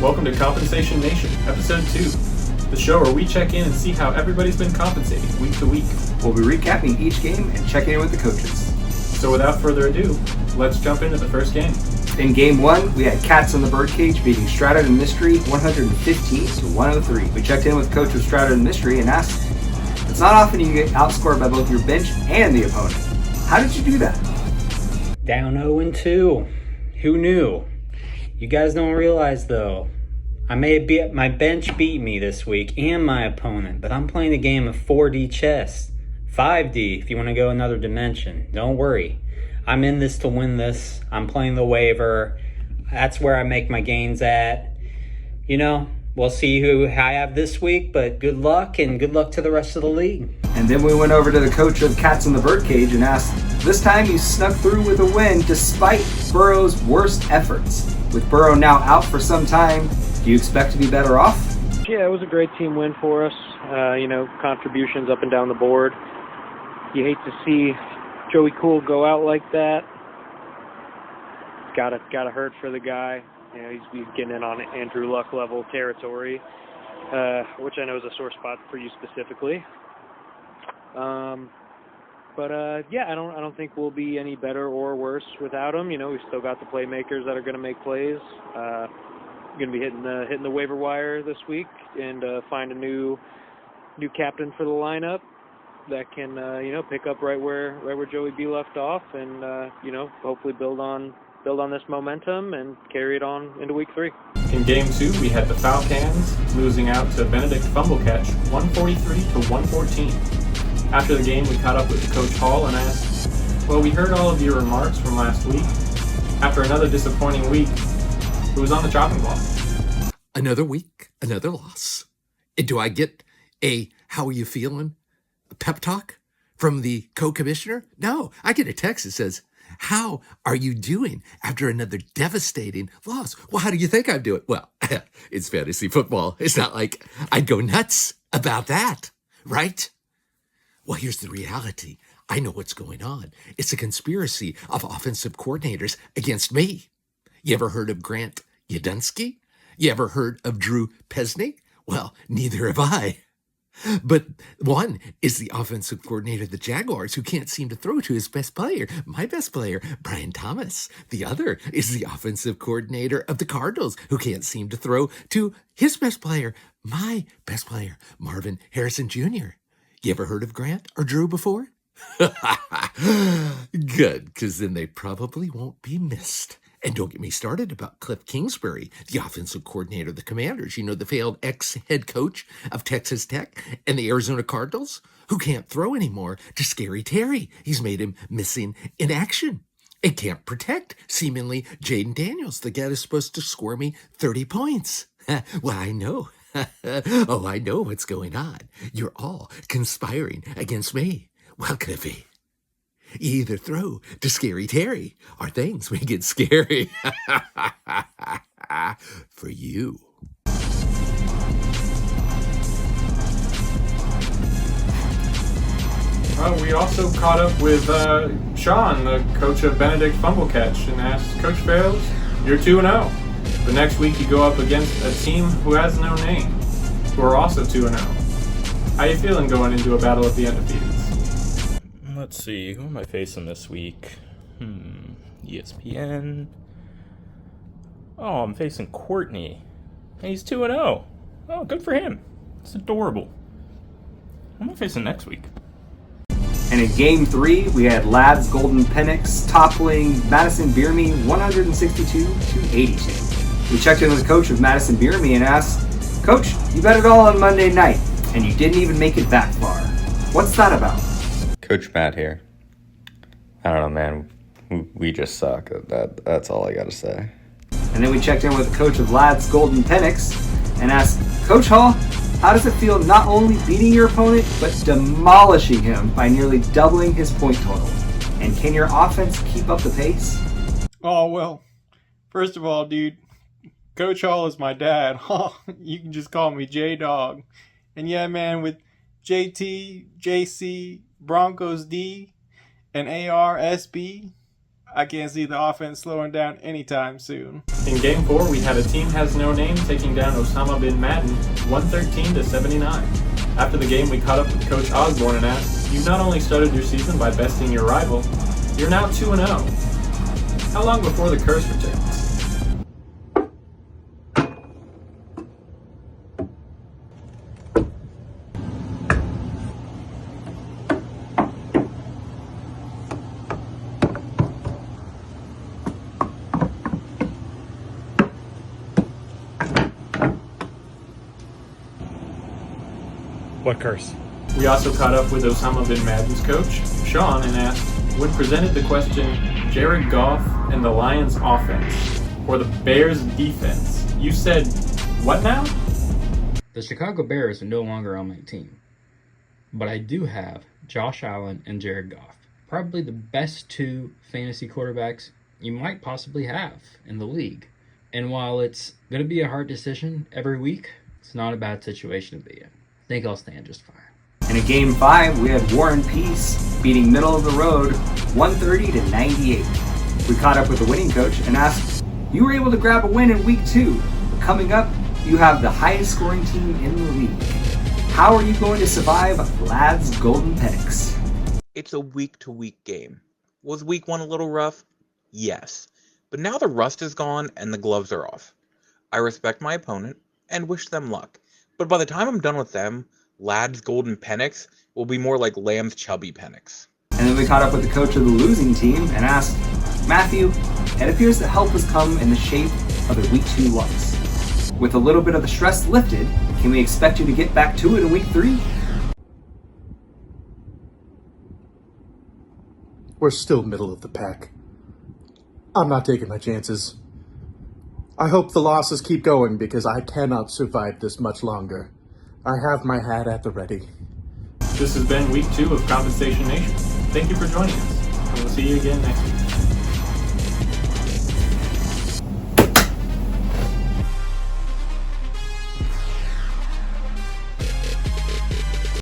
Welcome to Compensation Nation, Episode 2, the show where we check in and see how everybody's been compensating week to week. We'll be recapping each game and checking in with the coaches. So without further ado, let's jump into the first game. In Game 1, we had Cats on the Birdcage beating Stratton and Mystery 115 to 103. We checked in with coach of Stratton and Mystery and asked, it's not often you get outscored by both your bench and the opponent. How did you do that? Down 0-2. Who knew? You guys don't realize, though, my bench beat me this week and my opponent, but I'm playing a game of 4D chess. 5D if you want to go another dimension. Don't worry. I'm in this to win this. I'm playing the waiver. That's where I make my gains at. You know, we'll see who I have this week, but good luck, and good luck to the rest of the league. And then we went over to the coach of Cats on the Birdcage and asked, this time you snuck through with a win despite Burrow's worst efforts. With Burrow now out for some time, do you expect to be better off? Yeah, it was a great team win for us. Contributions up and down the board. You hate to see Joey Cool go out like that. Gotta hurt for the guy. You know, he's getting in on Andrew Luck level territory, which I know is a sore spot for you specifically. I don't think we'll be any better or worse without him. You know, we've still got the playmakers that are going to make plays. Going to be hitting the waiver wire this week and find a new captain for the lineup that can pick up right where Joey B left off, and hopefully build on this momentum and carry it on into week 3. In Game 2, we had the Falcons losing out to Benedict Fumblecatch 143 to 114. After the game, we caught up with Coach Hall and asked, well, we heard all of your remarks from last week. After another disappointing week, who was on the chopping block? Another week, another loss. And do I get a how are you feeling pep talk from the co-commissioner? No, I get a text that says, how are you doing after another devastating loss? Well, how do you think I'm doing? Well, it's fantasy football. It's not like I'd go nuts about that, right? Well, here's the reality. I know what's going on. It's a conspiracy of offensive coordinators against me. You ever heard of Grant Yadunsky? You ever heard of Drew Pesney? Well, neither have I. But one is the offensive coordinator of the Jaguars, who can't seem to throw to his best player, my best player, Brian Thomas. The other is the offensive coordinator of the Cardinals, who can't seem to throw to his best player, my best player, Marvin Harrison Jr. You ever heard of Grant or Drew before? Good, because then they probably won't be missed. And don't get me started about Cliff Kingsbury, the offensive coordinator of the Commanders. You know, the failed ex-head coach of Texas Tech and the Arizona Cardinals, who can't throw anymore to Scary Terry. He's made him missing in action and can't protect, seemingly, Jaden Daniels, the guy that's supposed to score me 30 points. Well, I know. Oh, I know what's going on. You're all conspiring against me. Well, Cliffy, you either throw to Scary Terry or things may get scary for you. We also caught up with Sean, the coach of Benedict Fumblecatch, and asked, Coach Farrells, you're 2-0. The next week you go up against a team who has no name, who are also 2-0. How you feeling going into a battle of the undefeateds? Let's see, who am I facing this week? ESPN. Oh, I'm facing Courtney. He's 2-0. Oh, good for him. It's adorable. Who am I facing next week? And in Game 3, we had Labs Golden Penix toppling Madison Bierme 162 to 82. We checked in with the coach of Madison Bierme and asked, Coach, you bet it all on Monday night, and you didn't even make it that far. What's that about? Coach Matt here. I don't know, man. We just suck. That's all I got to say. And then we checked in with the coach of Labs Golden Penix and asked, Coach Hall, how does it feel not only beating your opponent, but demolishing him by nearly doubling his point total? And can your offense keep up the pace? Oh, well, first of all, dude, Coach Hall is my dad. You can just call me J-Dog. And yeah, man, with JT, JC, Broncos D, and ARSB, I can't see the offense slowing down anytime soon. In Game 4, we had a team has no name taking down Osama bin Laden 113-79. After the game, we caught up with Coach Osborne and asked, "You've not only started your season by besting your rival, you're now 2-0. How long before the curse returns?" What curse? We also caught up with Osama bin Laden's coach, Sean, and asked, when presented the question, Jared Goff and the Lions offense, or the Bears defense, you said, what now? The Chicago Bears are no longer on my team, but I do have Josh Allen and Jared Goff. Probably the best two fantasy quarterbacks you might possibly have in the league. And while it's going to be a hard decision every week, it's not a bad situation to be in. I think I'll stand just fine. And in Game 5, we had War and Peace beating Middle of the Road 130-98. We caught up with the winning coach and asked, you were able to grab a win in Week 2, but coming up, you have the highest scoring team in the league. How are you going to survive Ladd's Golden Penix? It's a week-to-week game. Was Week 1 a little rough? Yes. But now the rust is gone and the gloves are off. I respect my opponent and wish them luck. But by the time I'm done with them, Ladd's Golden Penix will be more like Lamb's Chubby Penix. And then we caught up with the coach of the losing team and asked, Matthew, it appears that help has come in the shape of a Week 2 loss. With a little bit of the stress lifted, can we expect you to get back to it in Week 3? We're still middle of the pack. I'm not taking my chances. I hope the losses keep going because I cannot survive this much longer. I have my hat at the ready. This has been Week 2 of Compensation Nation. Thank you for joining us, and we'll see you again next week.